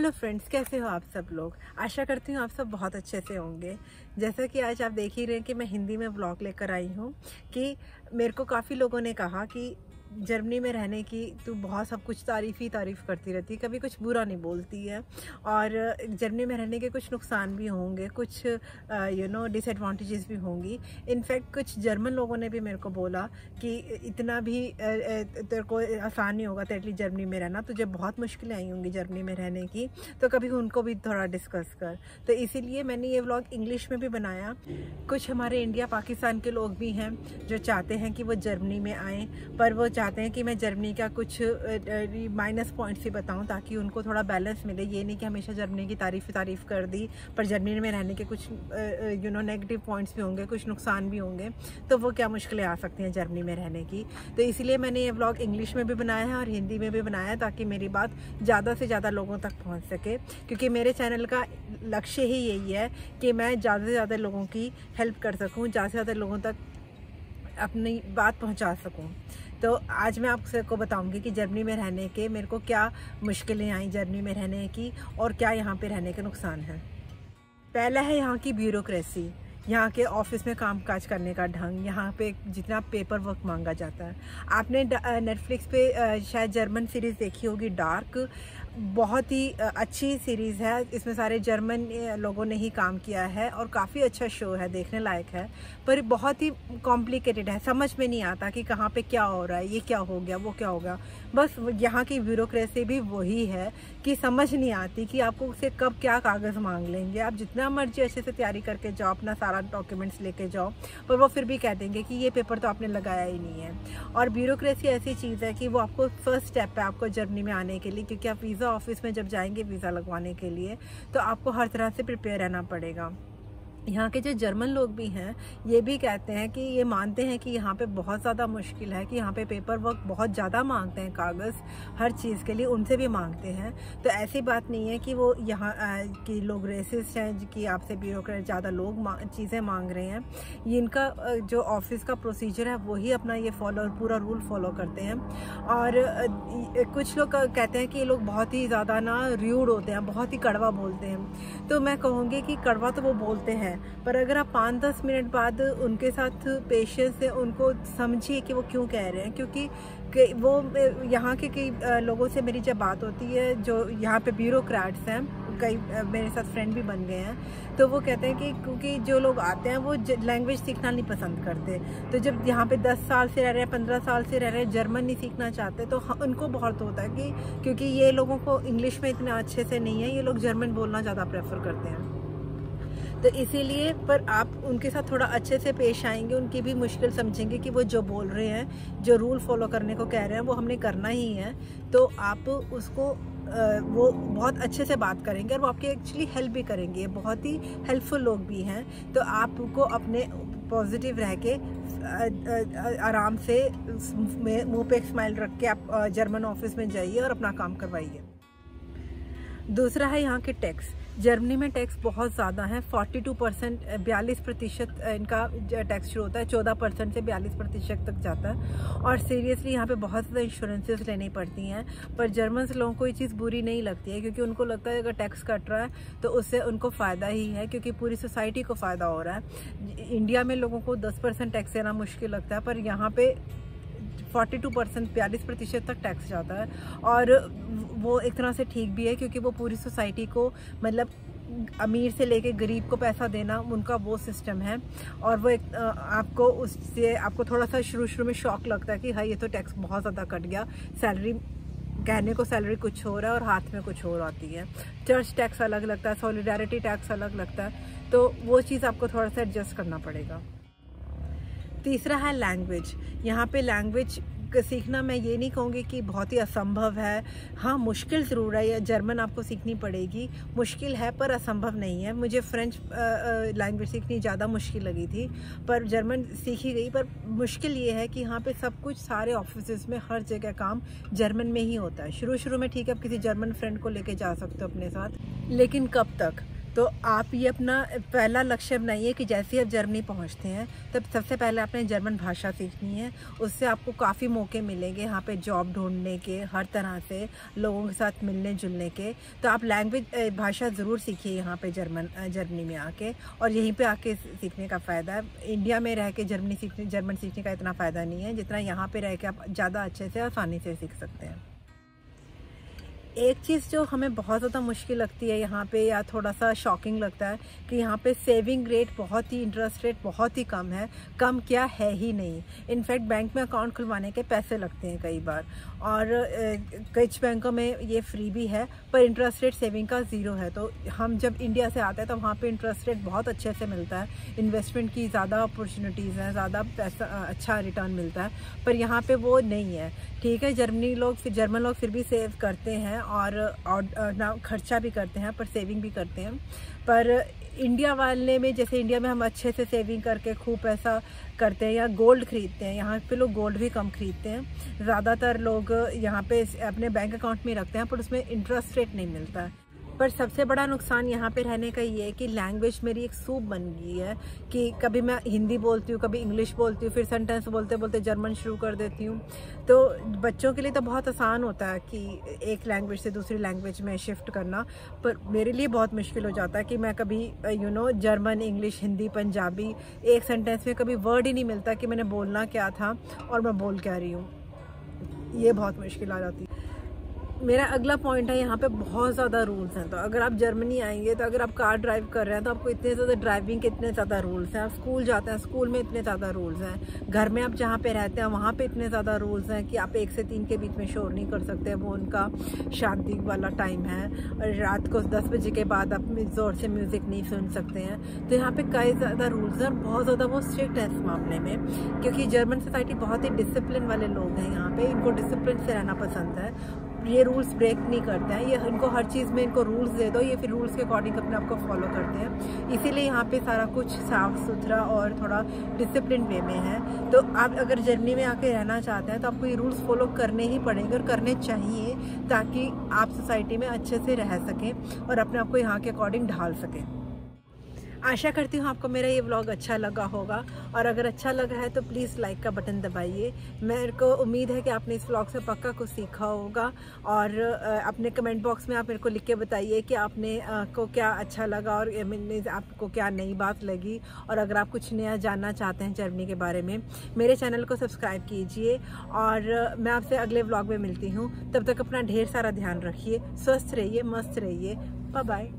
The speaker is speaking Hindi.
हेलो फ्रेंड्स, कैसे हो आप सब लोग। आशा करती हूँ आप सब बहुत अच्छे से होंगे। जैसा कि आज आप देख ही रहे हैं कि मैं हिंदी में व्लॉग लेकर आई हूँ कि मेरे को काफ़ी लोगों ने कहा कि जर्मनी में रहने की तू बहुत सब कुछ तारीफ़ करती रहती है, कभी कुछ बुरा नहीं बोलती है। और जर्मनी में रहने के कुछ नुकसान भी होंगे, कुछ डिसएडवांटेजेस भी होंगी। इनफैक्ट कुछ जर्मन लोगों ने भी मेरे को बोला कि इतना भी तेरे को आसान नहीं होगा तेरे लिए जर्मनी में रहना, तुझे बहुत मुश्किलें आई होंगी जर्मनी में रहने की, तो कभी उनको भी थोड़ा डिस्कस कर। तो इसीलिए मैंने ये व्लॉग इंग्लिश में भी बनाया। कुछ हमारे इंडिया पाकिस्तान के लोग भी हैं जो चाहते हैं कि वो जर्मनी में आएँ, पर वो चाहते हैं कि मैं जर्मनी का कुछ माइनस पॉइंट्स ही बताऊं ताकि उनको थोड़ा बैलेंस मिले। ये नहीं कि हमेशा जर्मनी की तारीफ़ कर दी, पर जर्मनी में रहने के कुछ नेगेटिव पॉइंट्स भी होंगे, कुछ नुकसान भी होंगे, तो वो क्या मुश्किलें आ सकती हैं जर्मनी में रहने की। तो इसीलिए मैंने ये व्लॉग इंग्लिश में भी बनाया है और हिंदी में भी बनाया है ताकि मेरी बात ज़्यादा से ज़्यादा लोगों तक पहुँच सके, क्योंकि मेरे चैनल का लक्ष्य ही यही है कि मैं ज़्यादा से ज़्यादा लोगों की हेल्प कर सकूँ, ज़्यादा से ज़्यादा लोगों तक अपनी बात पहुंचा सकूं। तो आज मैं आप सबको बताऊंगी कि जर्मनी में रहने के मेरे को क्या मुश्किलें आई जर्मनी में रहने की और क्या यहाँ पे रहने के नुकसान हैं। पहला है यहाँ की ब्यूरोक्रेसी, यहाँ के ऑफिस में काम काज करने का ढंग, यहाँ पे जितना पेपर वर्क मांगा जाता है। आपने नेटफ्लिक्स पे शायद जर्मन सीरीज़ देखी होगी, डार्क। बहुत ही अच्छी सीरीज़ है, इसमें सारे जर्मन लोगों ने ही काम किया है और काफ़ी अच्छा शो है, देखने लायक है, पर बहुत ही कॉम्प्लिकेटेड है, समझ में नहीं आता कि कहाँ पे क्या हो रहा है, ये क्या हो गया, वो क्या हो गया। बस यहाँ की ब्यूरोक्रेसी भी वही है कि समझ नहीं आती कि आपको उसे कब क्या कागज़ मांग लेंगे। आप जितना मर्जी अच्छे से तैयारी करके जाओ, अपना सारा डॉक्यूमेंट्स लेके जाओ, पर वो फिर भी कह देंगे कि ये पेपर तो आपने लगाया ही नहीं है। और ब्यूरोक्रेसी ऐसी चीज़ है कि वो आपको फर्स्ट स्टेप है आपको जर्मनी में आने के लिए, क्योंकि आप वीज़ा ऑफिस में जब जाएंगे वीज़ा लगवाने के लिए तो आपको हर तरह से प्रिपेयर रहना पड़ेगा। यहाँ के जो जर्मन लोग भी हैं ये भी कहते हैं कि ये मानते हैं कि यहाँ पे बहुत ज़्यादा मुश्किल है, कि यहाँ पे पेपर वर्क बहुत ज़्यादा मांगते हैं, कागज़ हर चीज़ के लिए उनसे भी मांगते हैं। तो ऐसी बात नहीं है कि वो यहाँ कि लोग रेसिस्ट हैं कि आपसे ब्यूरोक्रेट ज़्यादा लोग चीज़ें मांग रहे हैं। ये इनका जो ऑफिस का प्रोसीजर है वही अपना ये पूरा रूल फॉलो करते हैं। और कुछ लोग कहते हैं कि ये लोग बहुत ही ज़्यादा ना र्यूड होते हैं, बहुत ही कड़वा बोलते हैं। तो मैं कहूँगी कि कड़वा तो वो बोलते हैं, पर अगर आप 5-10 मिनट बाद उनके साथ पेशेंस से उनको समझिए कि वो क्यों कह रहे हैं, क्योंकि वो यहाँ के कई लोगों से मेरी जब बात होती है जो यहाँ पे ब्यूरोक्रेट्स हैं, कई मेरे साथ फ्रेंड भी बन गए हैं, तो वो कहते हैं कि क्योंकि जो लोग आते हैं वो लैंग्वेज सीखना नहीं पसंद करते। तो जब यहाँ पे 10 साल से रह रहे हैं, 15 साल से रह रहे हैं, जर्मन नहीं सीखना चाहते, तो उनको बहुत होता है कि क्योंकि ये लोगों को इंग्लिश में इतना अच्छे से नहीं है, ये लोग जर्मन बोलना ज़्यादा प्रेफर करते हैं। तो इसीलिए पर आप उनके साथ थोड़ा अच्छे से पेश आएंगे, उनकी भी मुश्किल समझेंगे कि वो जो बोल रहे हैं, जो रूल फॉलो करने को कह रहे हैं, वो हमने करना ही है। तो आप उसको वो बहुत अच्छे से बात करेंगे और वो आपकी एक्चुअली हेल्प भी करेंगे, बहुत ही हेल्पफुल लोग भी हैं। तो आपको अपने पॉजिटिव रह के आराम से मुंह पे एक स्माइल रख के आप जर्मन ऑफिस में जाइए और अपना काम करवाइए। दूसरा है यहाँ के टैक्स। जर्मनी में टैक्स बहुत ज़्यादा है, 42% 42% इनका टैक्स शुरू होता है, 14% से 42% तक जाता है। और सीरियसली यहाँ पे बहुत ज़्यादा इंश्योरेंसेस लेनी पड़ती हैं, पर जर्मन लोगों को ये चीज़ बुरी नहीं लगती है, क्योंकि उनको लगता है अगर टैक्स कट रहा है तो उससे उनको फ़ायदा ही है, क्योंकि पूरी सोसाइटी को फ़ायदा हो रहा है। इंडिया में लोगों को 10% टैक्स देना मुश्किल लगता है, पर यहाँ पे 42% 42% तक टैक्स जाता है। और वो एक तरह से ठीक भी है, क्योंकि वो पूरी सोसाइटी को, मतलब अमीर से लेके गरीब को पैसा देना, उनका वो सिस्टम है। और वो एक आपको उससे आपको थोड़ा सा शुरू में शॉक लगता है कि हाँ ये तो टैक्स बहुत ज़्यादा कट गया, सैलरी कहने को सैलरी कुछ हो रहा है और हाथ में कुछ और आती है। चर्च टैक्स अलग लगता है, सॉलिडारिटी टैक्स अलग लगता है, तो वो चीज़ आपको थोड़ा सा एडजस्ट करना पड़ेगा। तीसरा है लैंग्वेज। यहाँ पे लैंग्वेज सीखना मैं ये नहीं कहूँगी कि बहुत ही असंभव है, हाँ मुश्किल ज़रूर है, ये जर्मन आपको सीखनी पड़ेगी, मुश्किल है पर असंभव नहीं है। मुझे फ्रेंच लैंग्वेज सीखनी ज़्यादा मुश्किल लगी थी, पर जर्मन सीखी गई। पर मुश्किल ये है कि यहाँ पे सब कुछ सारे ऑफिस में हर जगह काम जर्मन में ही होता है। शुरू में ठीक है, आप किसी जर्मन फ्रेंड को लेके जा सकते हो अपने साथ, लेकिन कब तक? तो आप ये अपना पहला लक्ष्य बनाइए कि जैसे ही आप जर्मनी पहुंचते हैं तब सबसे पहले आपने जर्मन भाषा सीखनी है। उससे आपको काफ़ी मौके मिलेंगे यहाँ पे जॉब ढूंढने के, हर तरह से लोगों के साथ मिलने जुलने के। तो आप लैंग्वेज भाषा ज़रूर सीखिए यहाँ पे जर्मनी में आके, और यहीं पे आके सीखने का फ़ायदा है। इंडिया में रह के जर्मन सीखने का इतना फ़ायदा नहीं है जितना यहाँ पर रह के आप ज़्यादा अच्छे से आसानी से सीख सकते हैं। एक चीज़ जो हमें बहुत ज़्यादा मुश्किल लगती है यहाँ पे, या थोड़ा सा शॉकिंग लगता है कि यहाँ पे सेविंग रेट बहुत ही, इंटरेस्ट रेट बहुत ही कम है। कम क्या है ही नहीं, इनफैक्ट बैंक में अकाउंट खुलवाने के पैसे लगते हैं कई बार, और कुछ बैंकों में ये फ्री भी है, पर इंटरेस्ट रेट सेविंग का ज़ीरो है। तो हम जब इंडिया से आते हैं तो वहाँ पर इंटरेस्ट रेट बहुत अच्छे से मिलता है, इन्वेस्टमेंट की ज़्यादा अपॉर्चुनिटीज़ हैं, ज़्यादा पैसा, अच्छा रिटर्न मिलता है। पर यहाँ पर वो नहीं है। ठीक है, जर्मन लोग फिर भी सेव करते हैं और ना खर्चा भी करते हैं, पर सेविंग भी करते हैं। पर इंडिया वाले में, जैसे इंडिया में हम अच्छे से सेविंग करके खूब पैसा करते हैं या गोल्ड खरीदते हैं, यहाँ पे लोग गोल्ड भी कम खरीदते हैं। ज़्यादातर लोग यहाँ पे अपने बैंक अकाउंट में रखते हैं, पर उसमें इंटरेस्ट रेट नहीं मिलता है। पर सबसे बड़ा नुकसान यहाँ पे रहने का ये है कि लैंग्वेज मेरी एक सूप बन गई है कि कभी मैं हिंदी बोलती हूँ, कभी इंग्लिश बोलती हूँ, फिर सेंटेंस बोलते बोलते जर्मन शुरू कर देती हूँ। तो बच्चों के लिए तो बहुत आसान होता है कि एक लैंग्वेज से दूसरी लैंग्वेज में शिफ्ट करना, पर मेरे लिए बहुत मुश्किल हो जाता है कि मैं कभी जर्मन, इंग्लिश, हिंदी, पंजाबी एक सेंटेंस में कभी वर्ड ही नहीं मिलता कि मैंने बोलना क्या था और मैं बोल क्या रही हूँ। ये बहुत मुश्किल आ जाती है। मेरा अगला पॉइंट है, यहाँ पे बहुत ज़्यादा रूल्स हैं। तो अगर आप जर्मनी आएंगे, तो अगर आप कार ड्राइव कर रहे हैं तो आपको इतने ज़्यादा ड्राइविंग के इतने ज़्यादा रूल्स हैं। आप स्कूल जाते हैं, स्कूल में इतने ज़्यादा रूल्स हैं। घर में आप जहाँ पे रहते हैं वहाँ पे इतने ज़्यादा रूल्स हैं कि आप 1 से 3 के बीच में शोर नहीं कर सकते, वो उनका शांति वाला टाइम है। और रात को 10 बजे के बाद आप ज़ोर से म्यूज़िक नहीं सुन सकते हैं। तो यहाँ पर कई ज़्यादा रूल्स हैं और बहुत ज़्यादा वो स्ट्रिक्ट है इस मामले में, क्योंकि जर्मन सोसाइटी बहुत ही डिसिप्लिन वाले लोग हैं। यहाँ पर इनको डिसिप्लिन से रहना पसंद है, ये रूल्स ब्रेक नहीं करते हैं। ये इनको हर चीज़ में इनको रूल्स दे दो, ये फिर रूल्स के अकॉर्डिंग अपने आप को फॉलो करते हैं। इसीलिए यहाँ पे सारा कुछ साफ सुथरा और थोड़ा डिसिप्लिन वे में है। तो आप अगर जर्मनी में आके रहना चाहते हैं तो आपको ये रूल्स फॉलो करने ही पड़ेंगे और करने चाहिए, ताकि आप सोसाइटी में अच्छे से रह सकें और अपने आप को यहाँ के अकॉर्डिंग ढाल सकें। आशा करती हूँ आपको मेरा ये व्लॉग अच्छा लगा होगा, और अगर अच्छा लगा है तो प्लीज़ लाइक का बटन दबाइए। मेरे को उम्मीद है कि आपने इस व्लॉग से पक्का कुछ सीखा होगा, और अपने कमेंट बॉक्स में आप मेरे को लिख के बताइए कि आपने को क्या अच्छा लगा और आपको क्या नई बात लगी। और अगर आप कुछ नया जानना चाहते हैं जर्मनी के बारे में, मेरे चैनल को सब्सक्राइब कीजिए। और मैं आपसे अगले व्लॉग में मिलती हूँ। तब तक अपना ढेर सारा ध्यान रखिए, स्वस्थ रहिए, मस्त रहिए। Bye bye.